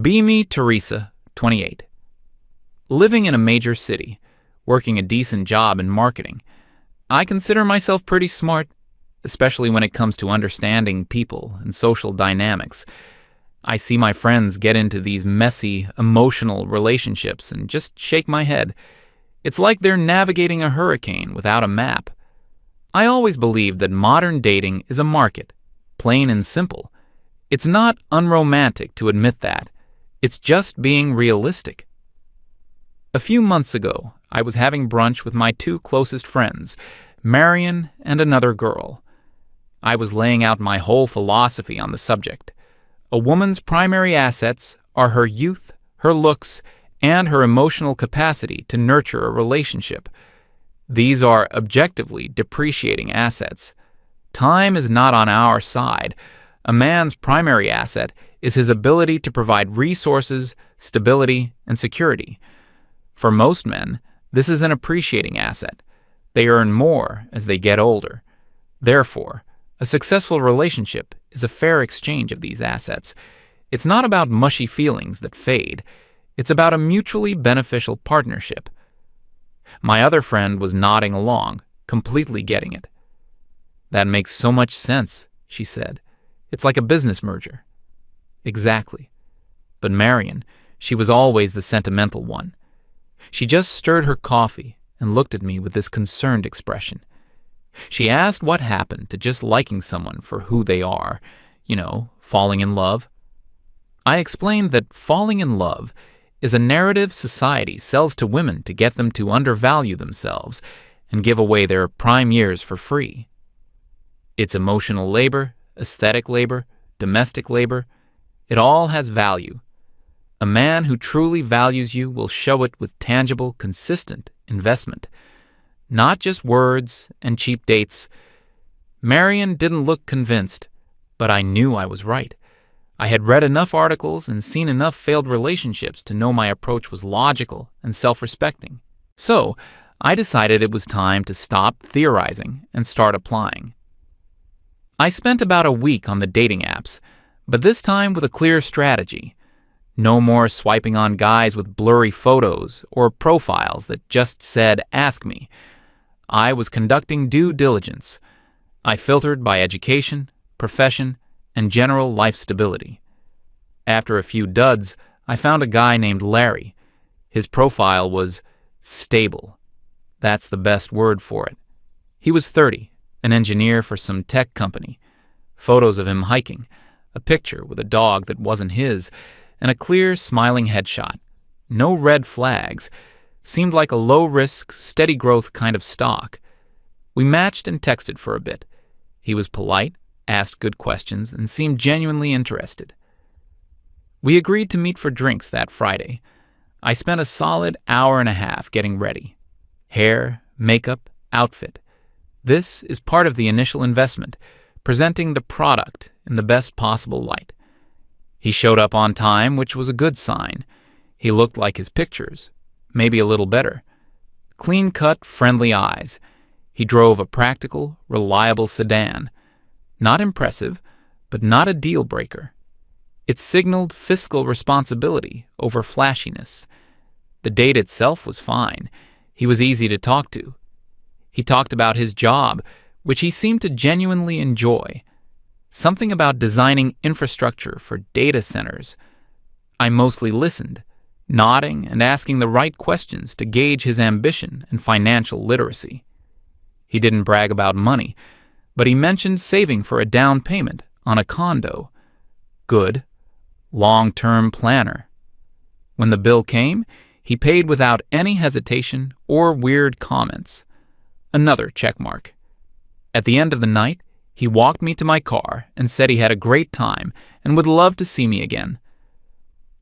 Be Me Teresa, 28. Living in a major city, working a decent job in marketing, I consider myself pretty smart, especially when it comes to understanding people and social dynamics. I see my friends get into these messy, emotional relationships and just shake my head. It's like they're navigating a hurricane without a map. I always believed that modern dating is a market, plain and simple. It's not unromantic to admit that. It's just being realistic. A few months ago, I was having brunch with my two closest friends, Marion and another girl. I was laying out my whole philosophy on the subject. A woman's primary assets are her youth, her looks, and her emotional capacity to nurture a relationship. These are objectively depreciating assets. Time is not on our side. A man's primary asset is his ability to provide resources, stability, and security. For most men, this is an appreciating asset. They earn more as they get older. Therefore, a successful relationship is a fair exchange of these assets. It's not about mushy feelings that fade. It's about a mutually beneficial partnership. My other friend was nodding along, completely getting it. "That makes so much sense," she said. "It's like a business merger." Exactly. But Marion, she was always the sentimental one. She just stirred her coffee and looked at me with this concerned expression. She asked what happened to just liking someone for who they are, falling in love. I explained that falling in love is a narrative society sells to women to get them to undervalue themselves and give away their prime years for free. It's emotional labor, aesthetic labor, domestic labor. It all has value. A man who truly values you will show it with tangible, consistent investment, not just words and cheap dates. Marion didn't look convinced, but I knew I was right. I had read enough articles and seen enough failed relationships to know my approach was logical and self-respecting. So, I decided it was time to stop theorizing and start applying. I spent about a week on the dating apps, but this time with a clear strategy. No more swiping on guys with blurry photos or profiles that just said, "Ask me." I was conducting due diligence. I filtered by education, profession, and general life stability. After a few duds, I found a guy named Larry. His profile was stable. That's the best word for it. He was 30, an engineer for some tech company. Photos of him hiking, a picture with a dog that wasn't his, and a clear, smiling headshot. No red flags. Seemed like a low-risk, steady-growth kind of stock. We matched and texted for a bit. He was polite, asked good questions, and seemed genuinely interested. We agreed to meet for drinks that Friday. I spent a solid hour and a half getting ready. Hair, makeup, outfit. This is part of the initial investment, presenting the product in the best possible light. He showed up on time, which was a good sign. He looked like his pictures, maybe a little better. Clean-cut, friendly eyes. He drove a practical, reliable sedan. Not impressive, but not a deal-breaker. It signaled fiscal responsibility over flashiness. The date itself was fine. He was easy to talk to. He talked about his job, which he seemed to genuinely enjoy. Something about designing infrastructure for data centers. I mostly listened, nodding and asking the right questions to gauge his ambition and financial literacy. He didn't brag about money, but he mentioned saving for a down payment on a condo. Good. Long-term planner. When the bill came, he paid without any hesitation or weird comments. Another checkmark. At the end of the night, he walked me to my car and said he had a great time and would love to see me again.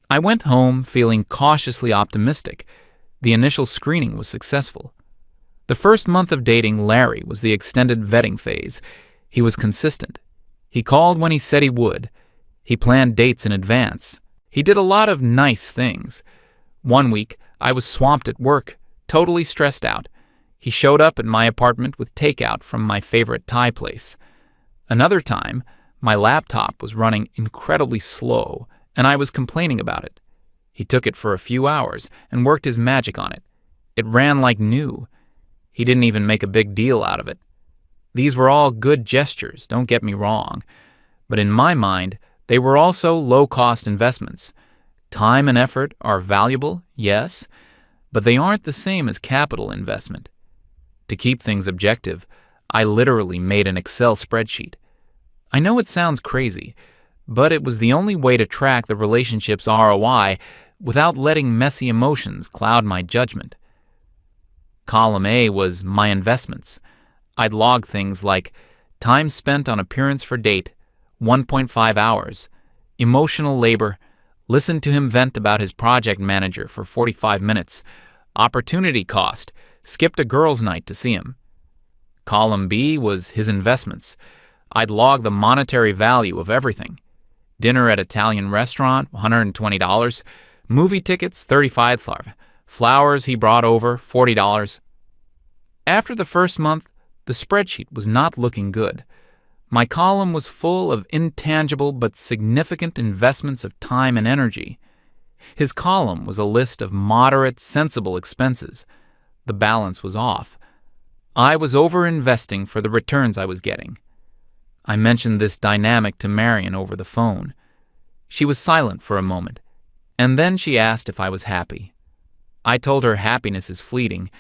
I went home feeling cautiously optimistic. The initial screening was successful. The first month of dating Larry was the extended vetting phase. He was consistent. He called when he said he would. He planned dates in advance. He did a lot of nice things. One week, I was swamped at work, totally stressed out. He showed up at my apartment with takeout from my favorite Thai place. Another time, my laptop was running incredibly slow, and I was complaining about it. He took it for a few hours and worked his magic on it. It ran like new. He didn't even make a big deal out of it. These were all good gestures, don't get me wrong. But in my mind, they were also low-cost investments. Time and effort are valuable, yes, but they aren't the same as capital investment. To keep things objective, I literally made an Excel spreadsheet. I know it sounds crazy, but it was the only way to track the relationship's ROI without letting messy emotions cloud my judgment. Column A was my investments. I'd log things like time spent on appearance for date, 1.5 hours, emotional labor, listened to him vent about his project manager for 45 minutes, opportunity cost, skipped a girls' night to see him. Column B was his investments. I'd log the monetary value of everything. Dinner at Italian restaurant, $120. Movie tickets, $35. Flowers he brought over, $40. After the first month, the spreadsheet was not looking good. My column was full of intangible but significant investments of time and energy. His column was a list of moderate, sensible expenses. The balance was off. I was over-investing for the returns I was getting. I mentioned this dynamic to Marion over the phone. She was silent for a moment, and then she asked if I was happy. I told her happiness is fleeting,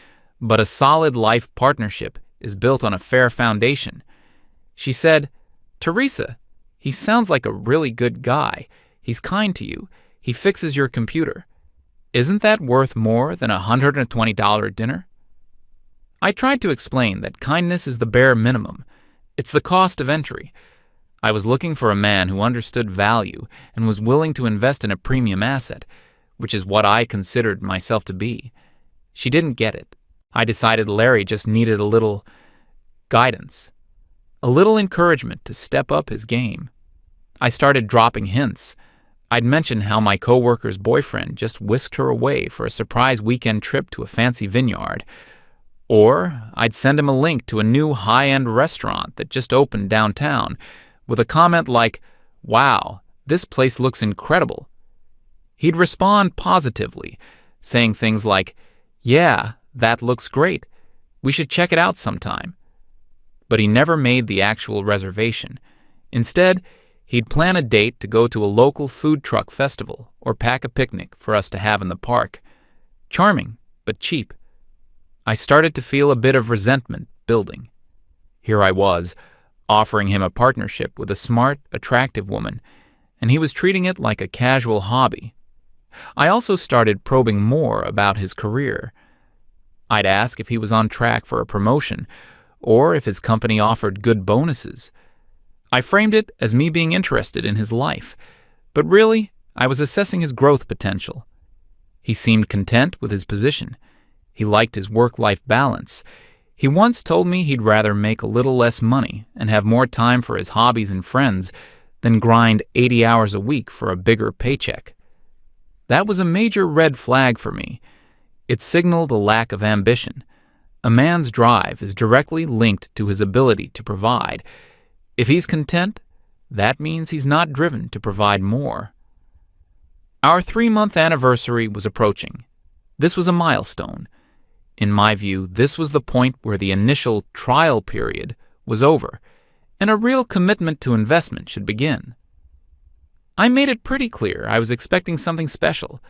but a solid life partnership is built on a fair foundation. She said, "Teresa, he sounds like a really good guy. He's kind to you. He fixes your computer. Isn't that worth more than a $120 dinner?" I tried to explain that kindness is the bare minimum. It's the cost of entry. I was looking for a man who understood value and was willing to invest in a premium asset, which is what I considered myself to be. She didn't get it. I decided Larry just needed a little guidance, a little encouragement to step up his game. I started dropping hints. I'd mentioned how my coworker's boyfriend just whisked her away for a surprise weekend trip to a fancy vineyard. Or I'd send him a link to a new high-end restaurant that just opened downtown with a comment like, "Wow, this place looks incredible." He'd respond positively, saying things like, "Yeah, that looks great. We should check it out sometime." But he never made the actual reservation. Instead, he'd plan a date to go to a local food truck festival or pack a picnic for us to have in the park. Charming, but cheap. I started to feel a bit of resentment building. Here I was, offering him a partnership with a smart, attractive woman, and he was treating it like a casual hobby. I also started probing more about his career. I'd ask if he was on track for a promotion, or if his company offered good bonuses. I framed it as me being interested in his life, but really, I was assessing his growth potential. He seemed content with his position. He liked his work-life balance. He once told me he'd rather make a little less money and have more time for his hobbies and friends than grind 80 hours a week for a bigger paycheck. That was a major red flag for me. It signaled a lack of ambition. A man's drive is directly linked to his ability to provide. If he's content, that means he's not driven to provide more. Our 3-month anniversary was approaching. This was a milestone. In my view, this was the point where the initial trial period was over, and a real commitment to investment should begin. I made it pretty clear I was expecting something special.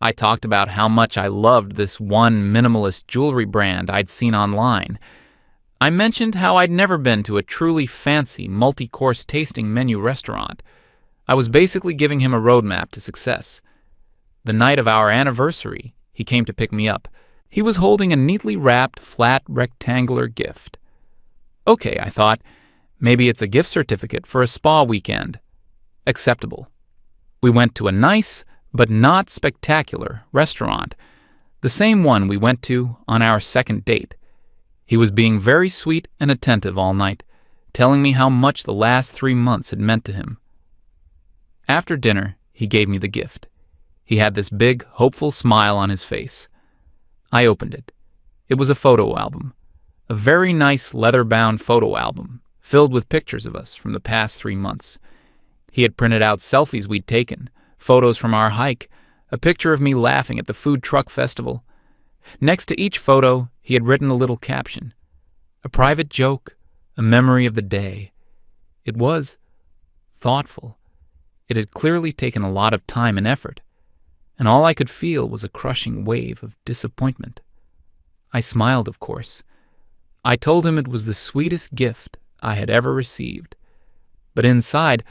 I talked about how much I loved this one minimalist jewelry brand I'd seen online. I mentioned how I'd never been to a truly fancy, multi-course tasting menu restaurant. I was basically giving him a roadmap to success. The night of our anniversary, he came to pick me up. He was holding a neatly wrapped, flat, rectangular gift. Okay, I thought, maybe it's a gift certificate for a spa weekend. Acceptable. We went to a nice, but not spectacular, restaurant, the same one we went to on our second date. He was being very sweet and attentive all night, telling me how much the last 3 months had meant to him. After dinner, he gave me the gift. He had this big, hopeful smile on his face. I opened it. It was a photo album, a very nice leather-bound photo album filled with pictures of us from the past 3 months. He had printed out selfies we'd taken, photos from our hike, a picture of me laughing at the food truck festival. Next to each photo, he had written a little caption, a private joke, a memory of the day. It was thoughtful. It had clearly taken a lot of time and effort, and all I could feel was a crushing wave of disappointment. I smiled, of course. I told him it was the sweetest gift I had ever received. But inside,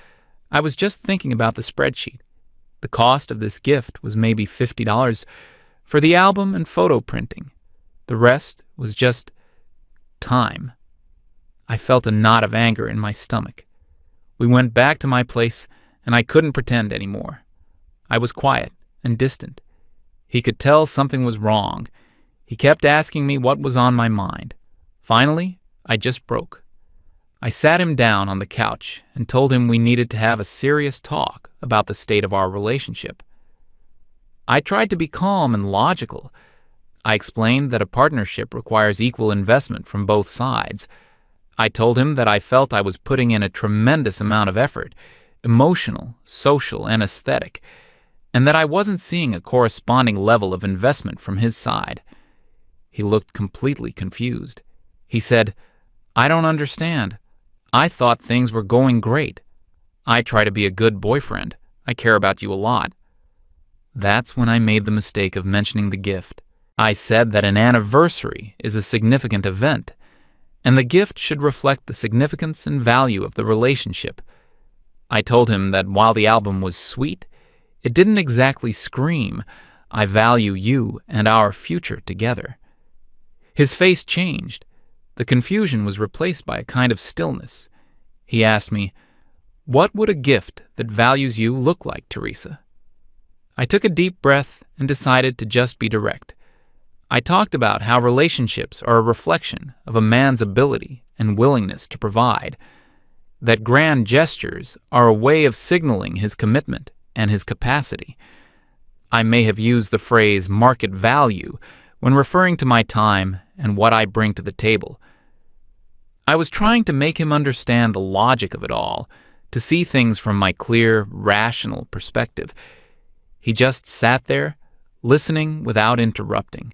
I was just thinking about the spreadsheet. The cost of this gift was maybe $50 for the album and photo printing. The rest was just time. I felt a knot of anger in my stomach. We went back to my place, and I couldn't pretend anymore. I was quiet and distant. He could tell something was wrong. He kept asking me what was on my mind. Finally, I just broke. I sat him down on the couch and told him we needed to have a serious talk about the state of our relationship. I tried to be calm and logical. I explained that a partnership requires equal investment from both sides. I told him that I felt I was putting in a tremendous amount of effort, emotional, social, and aesthetic, and that I wasn't seeing a corresponding level of investment from his side. He looked completely confused. He said, "I don't understand. I thought things were going great. I try to be a good boyfriend. I care about you a lot." That's when I made the mistake of mentioning the gift. I said that an anniversary is a significant event, and the gift should reflect the significance and value of the relationship. I told him that while the album was sweet, it didn't exactly scream, "I value you and our future together." His face changed. The confusion was replaced by a kind of stillness. He asked me, "What would a gift that values you look like, Teresa?" I took a deep breath and decided to just be direct. I talked about how relationships are a reflection of a man's ability and willingness to provide, that grand gestures are a way of signaling his commitment and his capacity. I may have used the phrase market value when referring to my time and what I bring to the table. I was trying to make him understand the logic of it all, to see things from my clear, rational perspective. He just sat there, listening without interrupting.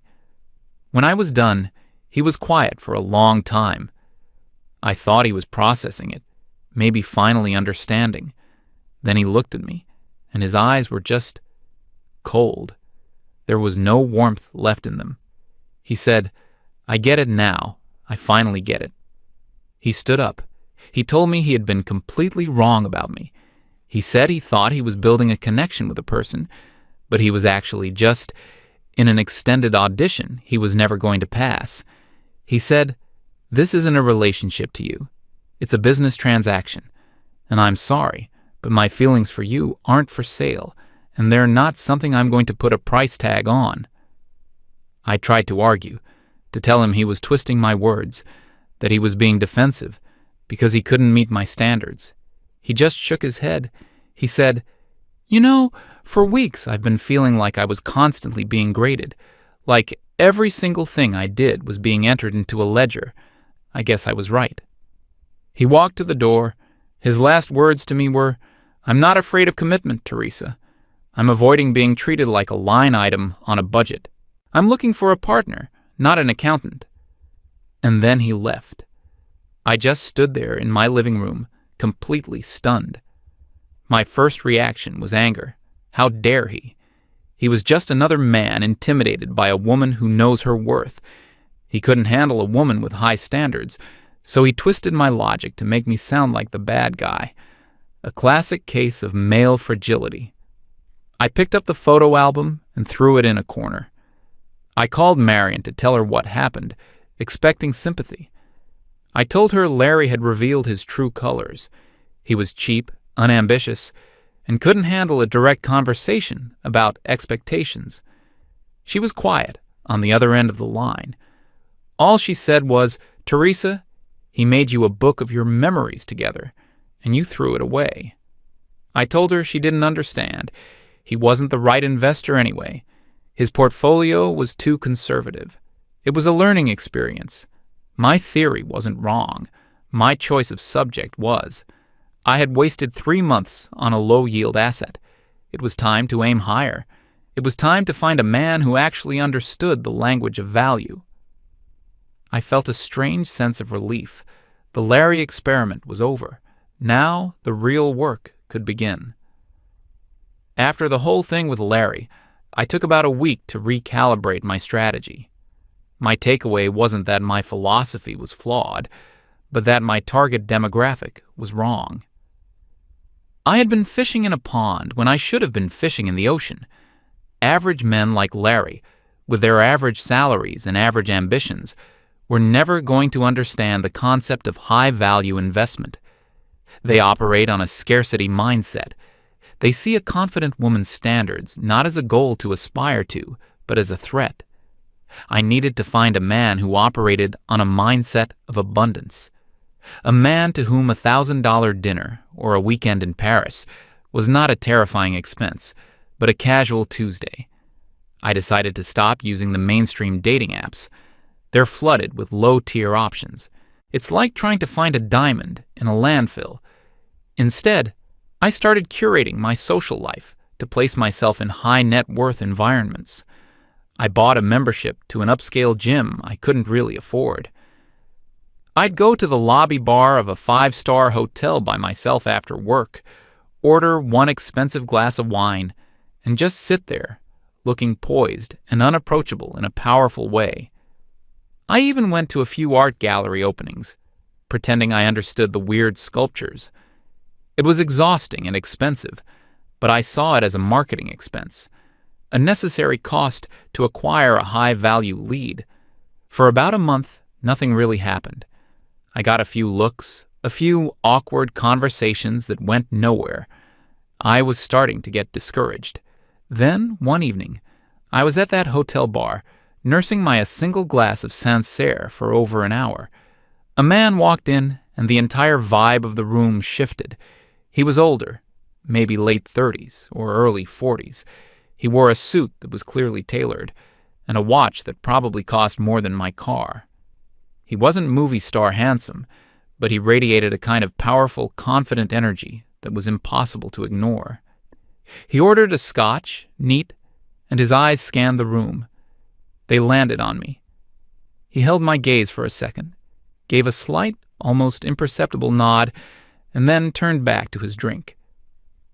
When I was done, he was quiet for a long time. I thought he was processing it, maybe finally understanding. Then he looked at me, and his eyes were just cold. There was no warmth left in them. He said, "I get it now. I finally get it." He stood up. He told me he had been completely wrong about me. He said he thought he was building a connection with a person, but he was actually just in an extended audition he was never going to pass. He said, "This isn't a relationship to you. It's a business transaction. And I'm sorry, but my feelings for you aren't for sale, and they're not something I'm going to put a price tag on." I tried to argue, to tell him he was twisting my words, that he was being defensive because he couldn't meet my standards. He just shook his head. He said, "You know, for weeks I've been feeling like I was constantly being graded, like every single thing I did was being entered into a ledger. I guess I was right." He walked to the door. His last words to me were, "I'm not afraid of commitment, Teresa. I'm avoiding being treated like a line item on a budget. I'm looking for a partner, not an accountant." And then he left. I just stood there in my living room, completely stunned. My first reaction was anger. How dare he? He was just another man intimidated by a woman who knows her worth. He couldn't handle a woman with high standards, so he twisted my logic to make me sound like the bad guy. A classic case of male fragility. I picked up the photo album and threw it in a corner. I called Marion to tell her what happened, expecting sympathy. I told her Larry had revealed his true colors. He was cheap, unambitious, and couldn't handle a direct conversation about expectations. She was quiet on the other end of the line. All she said was, "Teresa, he made you a book of your memories together, and you threw it away." I told her she didn't understand. He wasn't the right investor anyway. His portfolio was too conservative. It was a learning experience. My theory wasn't wrong. My choice of subject was. I had wasted 3 months on a low-yield asset. It was time to aim higher. It was time to find a man who actually understood the language of value. I felt a strange sense of relief. The Larry experiment was over. Now the real work could begin. After the whole thing with Larry, I took about a week to recalibrate my strategy. My takeaway wasn't that my philosophy was flawed, but that my target demographic was wrong. I had been fishing in a pond when I should have been fishing in the ocean. Average men like Larry, with their average salaries and average ambitions, were never going to understand the concept of high-value investment. They operate on a scarcity mindset. They see a confident woman's standards not as a goal to aspire to, but as a threat. I needed to find a man who operated on a mindset of abundance. A man to whom a $1,000 dinner or a weekend in Paris was not a terrifying expense, but a casual Tuesday. I decided to stop using the mainstream dating apps. They're flooded with low-tier options. It's like trying to find a diamond in a landfill. Instead, I started curating my social life to place myself in high-net-worth environments. I bought a membership to an upscale gym I couldn't really afford. I'd go to the lobby bar of a 5-star hotel by myself after work, order one expensive glass of wine, and just sit there, looking poised and unapproachable in a powerful way. I even went to a few art gallery openings, pretending I understood the weird sculptures. It was exhausting and expensive, but I saw it as a marketing expense, a necessary cost to acquire a high-value lead. For about a month, nothing really happened. I got a few looks, a few awkward conversations that went nowhere. I was starting to get discouraged. Then, one evening, I was at that hotel bar, nursing my single glass of Sancerre for over an hour. A man walked in, and the entire vibe of the room shifted. He was older, maybe late 30s or early 40s. He wore a suit that was clearly tailored, and a watch that probably cost more than my car. He wasn't movie star handsome, but he radiated a kind of powerful, confident energy that was impossible to ignore. He ordered a scotch, neat, and his eyes scanned the room. They landed on me. He held my gaze for a second, gave a slight, almost imperceptible nod, and then turned back to his drink.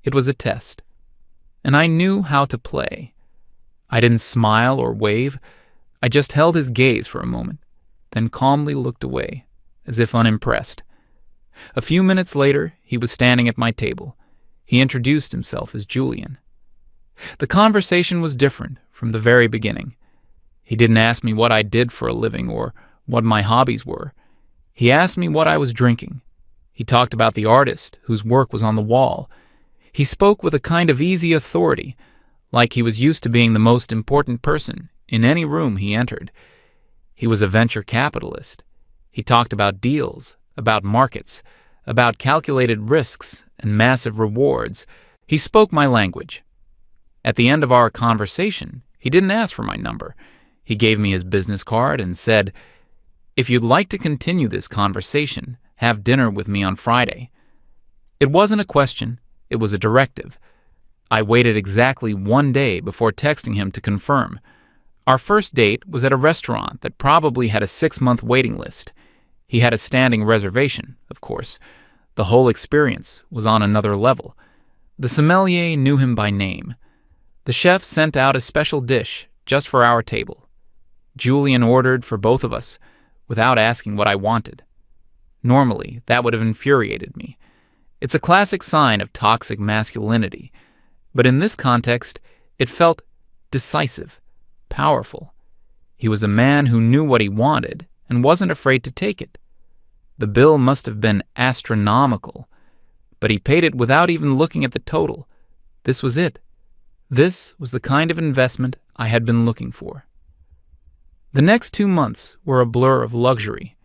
It was a test, and I knew how to play. I didn't smile or wave. I just held his gaze for a moment, then calmly looked away, as if unimpressed. A few minutes later, he was standing at my table. He introduced himself as Julian. The conversation was different from the very beginning. He didn't ask me what I did for a living or what my hobbies were. He asked me what I was drinking. He talked about the artist whose work was on the wall. He spoke with a kind of easy authority, like he was used to being the most important person in any room he entered. He was a venture capitalist. He talked about deals, about markets, about calculated risks and massive rewards. He spoke my language. At the end of our conversation, he didn't ask for my number. He gave me his business card and said, "If you'd like to continue this conversation, have dinner with me on Friday." It wasn't a question, it was a directive. I waited exactly 1 day before texting him to confirm. Our first date was at a restaurant that probably had a 6-month waiting list. He had a standing reservation, of course. The whole experience was on another level. The sommelier knew him by name. The chef sent out a special dish just for our table. Julian ordered for both of us, without asking what I wanted. Normally, that would have infuriated me. It's a classic sign of toxic masculinity, but in this context, it felt decisive, powerful. He was a man who knew what he wanted and wasn't afraid to take it. The bill must have been astronomical, but he paid it without even looking at the total. This was it. This was the kind of investment I had been looking for. The next 2 months were a blur of luxury.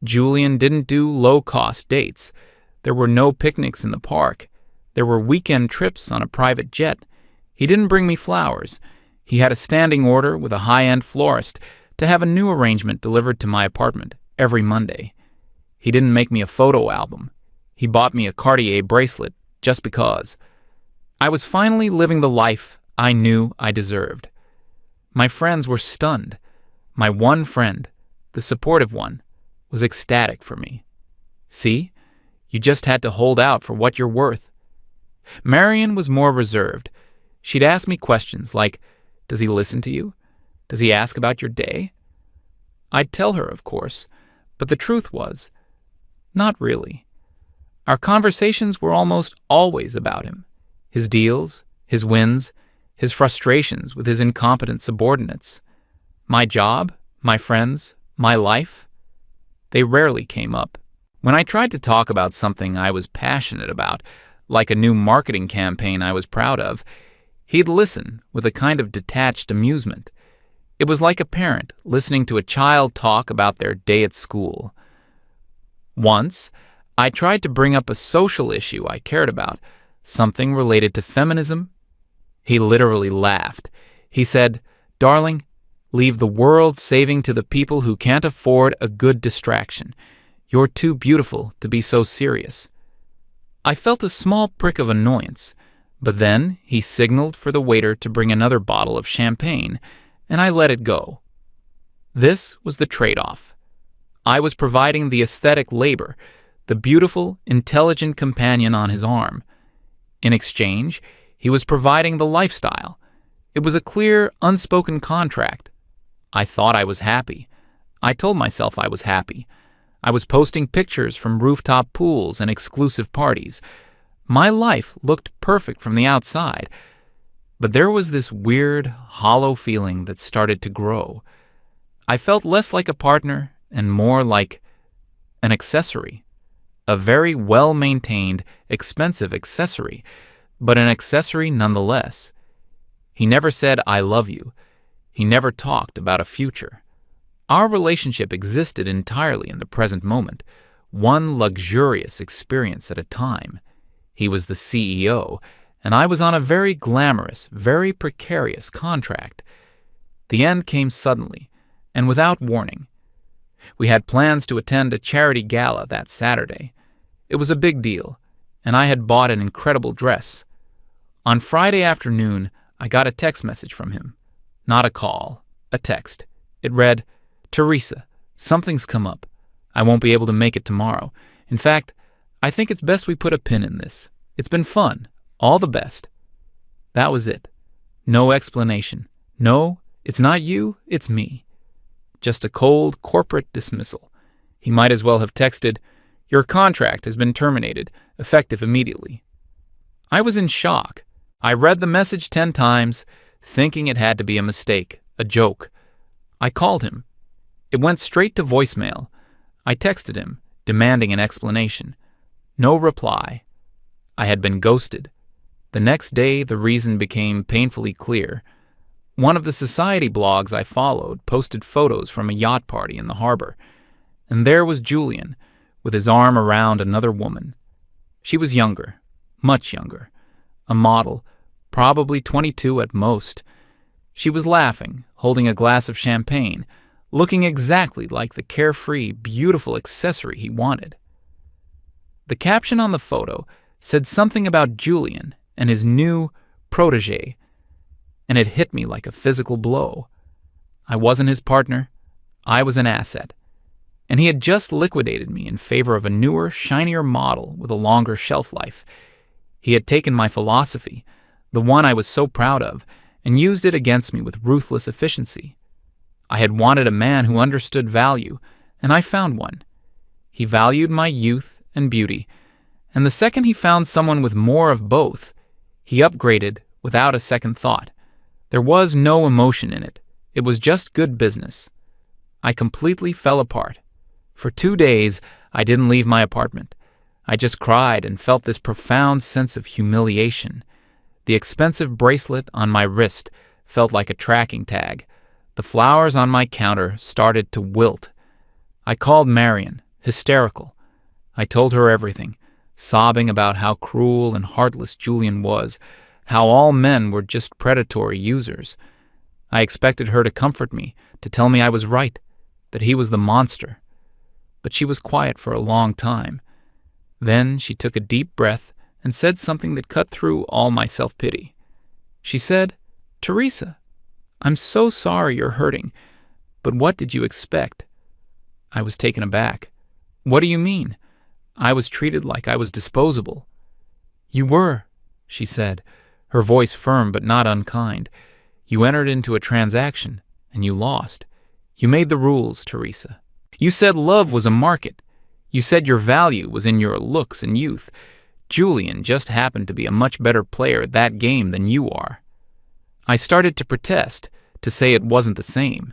Julian didn't do low-cost dates. There were no picnics in the park. There were weekend trips on a private jet. He didn't bring me flowers. He had a standing order with a high-end florist to have a new arrangement delivered to my apartment every Monday. He didn't make me a photo album. He bought me a Cartier bracelet just because. I was finally living the life I knew I deserved. My friends were stunned. My one friend, the supportive one, was ecstatic for me. See? You just had to hold out for what you're worth. Marion was more reserved. She'd ask me questions like, does he listen to you? Does he ask about your day? I'd tell her, of course, but the truth was, not really. Our conversations were almost always about him, his deals, his wins, his frustrations with his incompetent subordinates. My job, my friends, my life, they rarely came up. When I tried to talk about something I was passionate about, like a new marketing campaign I was proud of, he'd listen with a kind of detached amusement. It was like a parent listening to a child talk about their day at school. Once, I tried to bring up a social issue I cared about, something related to feminism. He literally laughed. He said, "Darling, leave the world saving to the people who can't afford a good distraction. You're too beautiful to be so serious." I felt a small prick of annoyance, but then he signaled for the waiter to bring another bottle of champagne, and I let it go. This was the trade-off. I was providing the aesthetic labor, the beautiful, intelligent companion on his arm. In exchange, he was providing the lifestyle. It was a clear, unspoken contract. I thought I was happy. I told myself I was happy. I was posting pictures from rooftop pools and exclusive parties. My life looked perfect from the outside, but there was this weird, hollow feeling that started to grow. I felt less like a partner and more like an accessory. A very well-maintained, expensive accessory, but an accessory nonetheless. He never said, "I love you." He never talked about a future. Our relationship existed entirely in the present moment, one luxurious experience at a time. He was the CEO, and I was on a very glamorous, very precarious contract. The end came suddenly, and without warning. We had plans to attend a charity gala that Saturday. It was a big deal, and I had bought an incredible dress. On Friday afternoon, I got a text message from him. Not a call, a text. It read, "Teresa, something's come up. I won't be able to make it tomorrow. In fact, I think it's best we put a pin in this. It's been fun. All the best." That was it. No explanation. No, it's not you, it's me. Just a cold corporate dismissal. He might as well have texted, "Your contract has been terminated, effective immediately." I was in shock. I read the message 10 times, thinking it had to be a mistake, a joke. I called him. It went straight to voicemail. I texted him, demanding an explanation. No reply. I had been ghosted. The next day, the reason became painfully clear. One of the society blogs I followed posted photos from a yacht party in the harbor, and there was Julian, with his arm around another woman. She was younger, much younger, a model, probably 22 at most. She was laughing, holding a glass of champagne, looking exactly like the carefree, beautiful accessory he wanted. The caption on the photo said something about Julian and his new protégé, and it hit me like a physical blow. I wasn't his partner. I was an asset. And he had just liquidated me in favor of a newer, shinier model with a longer shelf life. He had taken my philosophy, the one I was so proud of, and used it against me with ruthless efficiency. I had wanted a man who understood value, and I found one. He valued my youth and beauty, and the second he found someone with more of both, he upgraded without a second thought. There was no emotion in it. It was just good business. I completely fell apart. For 2 days, I didn't leave my apartment. I just cried and felt this profound sense of humiliation. The expensive bracelet on my wrist felt like a tracking tag. The flowers on my counter started to wilt. I called Marion, hysterical. I told her everything, sobbing about how cruel and heartless Julian was, how all men were just predatory users. I expected her to comfort me, to tell me I was right, that he was the monster. But she was quiet for a long time. Then she took a deep breath and said something that cut through all my self-pity. She said, "Teresa, I'm so sorry you're hurting, but what did you expect?" I was taken aback. "What do you mean? I was treated like I was disposable." "You were," she said, her voice firm but not unkind. "You entered into a transaction, and you lost. You made the rules, Teresa. You said love was a market. You said your value was in your looks and youth. Julian just happened to be a much better player at that game than you are." I started to protest, to say it wasn't the same.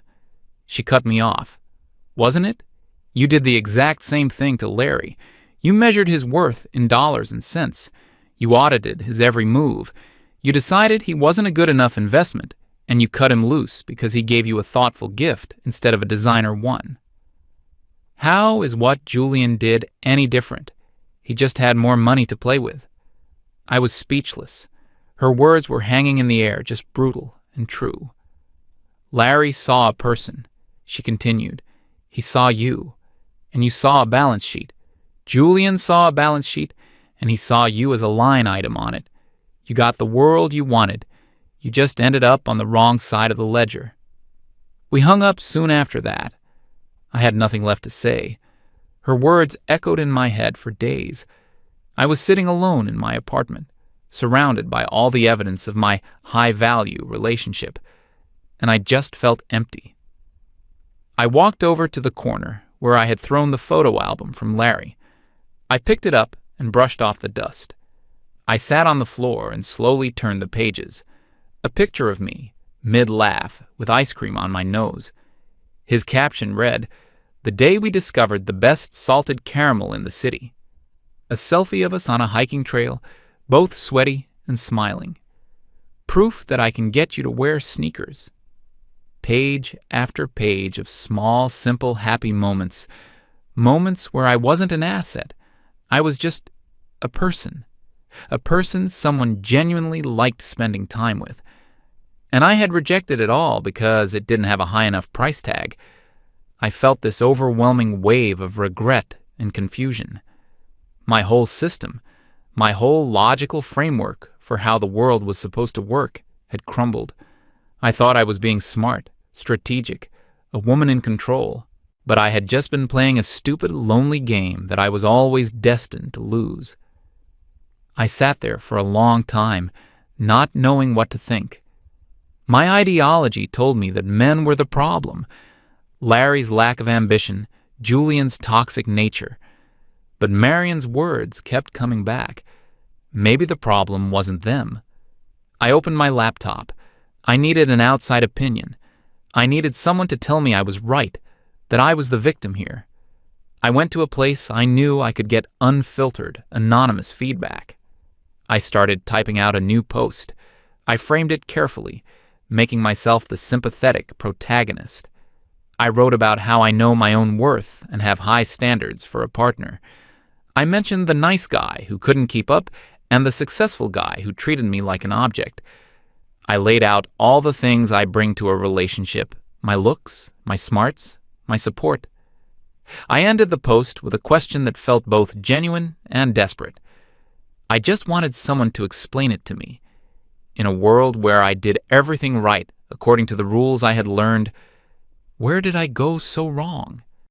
She cut me off. "Wasn't it? You did the exact same thing to Larry. You measured his worth in dollars and cents. You audited his every move. You decided he wasn't a good enough investment, and you cut him loose because he gave you a thoughtful gift instead of a designer one. How is what Julian did any different? He just had more money to play with." I was speechless. Her words were hanging in the air, just brutal and true. "Larry saw a person," she continued. "He saw you, and you saw a balance sheet. Julian saw a balance sheet, and he saw you as a line item on it. You got the world you wanted. You just ended up on the wrong side of the ledger." We hung up soon after that. I had nothing left to say. Her words echoed in my head for days. I was sitting alone in my apartment, surrounded by all the evidence of my high-value relationship, and I just felt empty. I walked over to the corner where I had thrown the photo album from Larry. I picked it up and brushed off the dust. I sat on the floor and slowly turned the pages. A picture of me, mid-laugh, with ice cream on my nose. His caption read, "The day we discovered the best salted caramel in the city." A selfie of us on a hiking trail, both sweaty and smiling. Proof that I can get you to wear sneakers. Page after page of small, simple, happy moments. Moments where I wasn't an asset. I was just a person. A person someone genuinely liked spending time with. And I had rejected it all because it didn't have a high enough price tag. I felt this overwhelming wave of regret and confusion. My whole system, my whole logical framework for how the world was supposed to work had crumbled. I thought I was being smart, strategic, a woman in control, but I had just been playing a stupid, lonely game that I was always destined to lose. I sat there for a long time, not knowing what to think. My ideology told me that men were the problem. Larry's lack of ambition, Julian's toxic nature. But Marion's words kept coming back. Maybe the problem wasn't them. I opened my laptop. I needed an outside opinion. I needed someone to tell me I was right, that I was the victim here. I went to a place I knew I could get unfiltered, anonymous feedback. I started typing out a new post. I framed it carefully, making myself the sympathetic protagonist. I wrote about how I know my own worth and have high standards for a partner. I mentioned the nice guy who couldn't keep up and the successful guy who treated me like an object. I laid out all the things I bring to a relationship, my looks, my smarts, my support. I ended the post with a question that felt both genuine and desperate. I just wanted someone to explain it to me. In a world where I did everything right according to the rules I had learned, where did I go so wrong?